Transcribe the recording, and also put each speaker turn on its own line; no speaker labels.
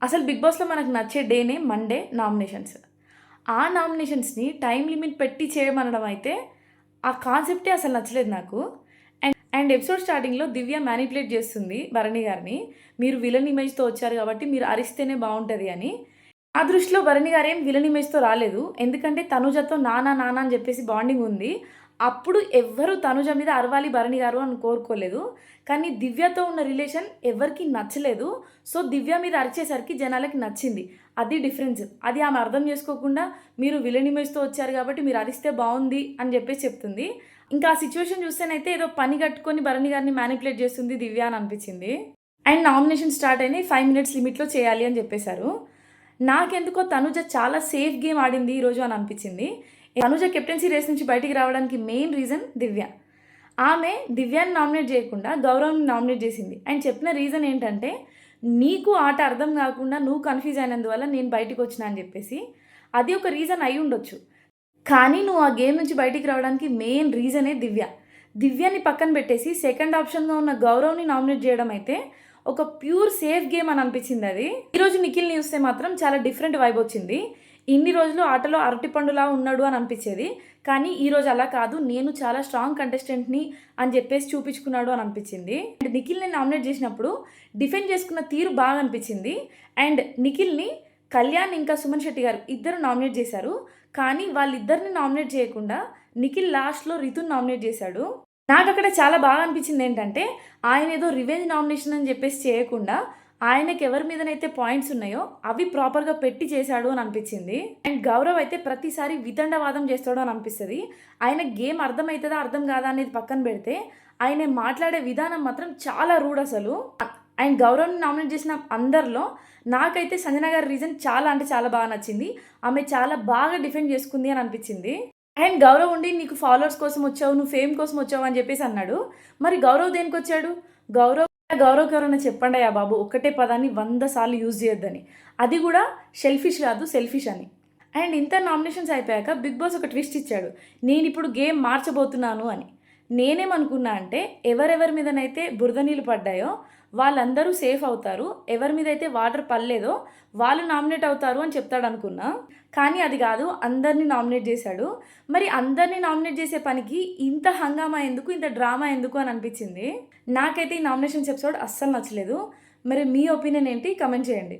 అసలు 'బిగ్ బాస్'లో మనకు నచ్చే డేనే మండే నామినేషన్స్. ఆ నామినేషన్స్‌ని టైమ్ లిమిట్ పెట్టి చేయమనడం అయితే, ఆ కాన్సెప్టే అసలు నచ్చలేదు నాకు. అండ్ ఎపిసోడ్ స్టార్టింగ్‌లో దివ్య మ్యానిపులేట్ చేస్తుంది భరణి గారిని. మీరు విలన్ ఇమేజ్‌తో వచ్చారు కాబట్టి మీరు అరిస్తేనే బావుంటది అని. నా దృష్టిలో భరణి గారేం విలన్ ఇమేజ్‌తో రాలేదు. ఎందుకంటే తనుజతో నాన్న, నాన్న అని చెప్పేసి బాండింగ్ ఉంది. అప్పుడు ఎవ్వరు తనుజ మీద అరవాలి భరణి గారు అని కోరుకోలేదు. కానీ దివ్యతో ఉన్న రిలేషన్ ఎవరికీ నచ్చలేదు. సో, దివ్య మీద అరిచేసరికి జనాలకి నచ్చింది. అది డిఫరెన్స్. అది ఆమె అర్థం చేసుకోకుండా మీరు విలన్ ఇమేజ్‌తో వచ్చారు కాబట్టి మీరు అరిస్తే బావుంది అని చెప్పేసి చెప్తుంది. ఇంకా ఆ సిట్యుయేషన్ చూస్తేనైతే ఏదో పని కట్టుకొని భరణి గారిని మ్యానిపులేట్ చేస్తుంది దివ్య అని అనిపించింది. అండ్ నామినేషన్ స్టార్ట్ అయినాయి. 5 మినిట్స్ లిమిట్‌లో చేయాలి అని చెప్పేశారు. నాకెందుకో తనుజ చాలా సేఫ్ గేమ్ ఆడింది ఈరోజు అని అనిపించింది. తనుజ కెప్టెన్సీ రేస్ నుంచి బయటికి రావడానికి మెయిన్ రీజన్ దివ్య. ఆమె దివ్యాని నామినేట్ చేయకుండా గౌరవ్‌ని నామినేట్ చేసింది. అండ్ చెప్పిన రీజన్ ఏంటంటే, నీకు ఆట అర్థం కాకుండా నువ్వు కన్‌ఫ్యూజ్ అయినందువల్ల నేను బయటికొచ్చినా అని చెప్పేసి. అది ఒక రీజన్ అయ్యుండొచ్చు. కానీ నువ్వు ఆ గేమ్ నుంచి బయటికి రావడానికి మెయిన్ రీజనే దివ్య. దివ్యని పక్కన పెట్టేసి సెకండ్ ఆప్షన్‌గా ఉన్న గౌరవ్‌ని నామినేట్ చేయడం అయితే ఒక ప్యూర్ సేఫ్ గేమ్ అని అనిపించింది అది. ఈరోజు నిఖిల్‌ని చూస్తే మాత్రం చాలా డిఫరెంట్ వైబ్ వచ్చింది. ఇన్ని రోజులు ఆటలో అరటిపండులా ఉన్నాడు అని అనిపించేది. కానీ ఈరోజు అలా కాదు. నేను చాలా స్ట్రాంగ్ కంటెస్టెంట్‌ని అని చెప్పేసి చూపించుకున్నాడు అని అనిపించింది. అండ్ నిఖిల్‌ని నామినేట్ చేసినప్పుడు డిఫెండ్ చేసుకున్న తీరు బాగా అనిపించింది. అండ్ నిఖిల్‌ని కళ్యాణ్ ఇంకా సుమన్ శెట్టి గారు ఇద్దరు నామినేట్ చేశారు. కానీ వాళ్ళిద్దరిని నామినేట్ చేయకుండా నిఖిల్ లాస్ట్‌లో రితుని నామినేట్ చేశాడు. నాకక్కడ చాలా బాగా అనిపించింది ఏంటంటే, ఆయన ఏదో రివెంజ్ నామినేషన్ అని చెప్పేసి చేయకుండా, ఆయనకి ఎవరి మీదనైతే పాయింట్స్ ఉన్నాయో అవి ప్రాపర్‌గా పెట్టి చేశాడు అని అనిపించింది. అండ్ గౌరవ్ అయితే ప్రతిసారి వితండవాదం చేస్తాడు అని అనిపిస్తది. ఆయన గేమ్ అర్థమైతదా, అర్థం కాదా అనేది పక్కన పెడితే, ఆయన మాట్లాడే విధానం మాత్రం చాలా రూడ్ అసలు. అండ్ గౌరవ్‌ని నామినేట్ చేసిన అందరిలో నాకైతే సంజన గారి రీజన్ చాలా అంటే చాలా బాగా నచ్చింది. ఆమె చాలా బాగా డిఫెండ్ చేసుకుంది అని అనిపించింది. అండ్ గౌరవ్ ఉండి నీకు ఫాలోవర్స్ కోసం వచ్చావు, నువ్వు ఫేమ్ కోసం వచ్చావు అని చెప్పేసి అన్నాడు. మరి గౌరవ్ దేనికొచ్చాడు? గౌరవ్‌కి ఎవరైనా చెప్పండయ్యా బాబు ఒక్కటే పదాన్ని 100 సార్లు యూజ్ చేయొద్దని. అది కూడా షెల్ఫిష్ కాదు సెల్ఫిష్ అని. అండ్ ఇంత నామినేషన్స్ అయిపోయాక బిగ్ బాస్ ఒక ట్విస్ట్ ఇచ్చాడు. నేనిప్పుడు గేమ్ మార్చబోతున్నాను అని. నేనేమనుకున్నా అంటే ఎవరెవరి మీదనైతే బురద నీళ్ళు పడ్డాయో వాళ్ళందరూ సేఫ్ అవుతారు. ఎవరి మీదైతే వాటర్ పడలేదో వాళ్ళు నామినేట్ అవుతారు అని చెప్తాడనుకున్నా. కానీ అది కాదు, అందరిని నామినేట్ చేశాడు. మరి అందరిని నామినేట్ చేసే పనికి ఇంత హంగామా ఎందుకు, ఇంత డ్రామా ఎందుకు అని అనిపించింది. నాకైతే ఈ నామినేషన్స్ ఎపిసోడ్ అస్సలు నచ్చలేదు. మరి మీ ఒపీనియన్ ఏంటి? కమెంట్ చేయండి.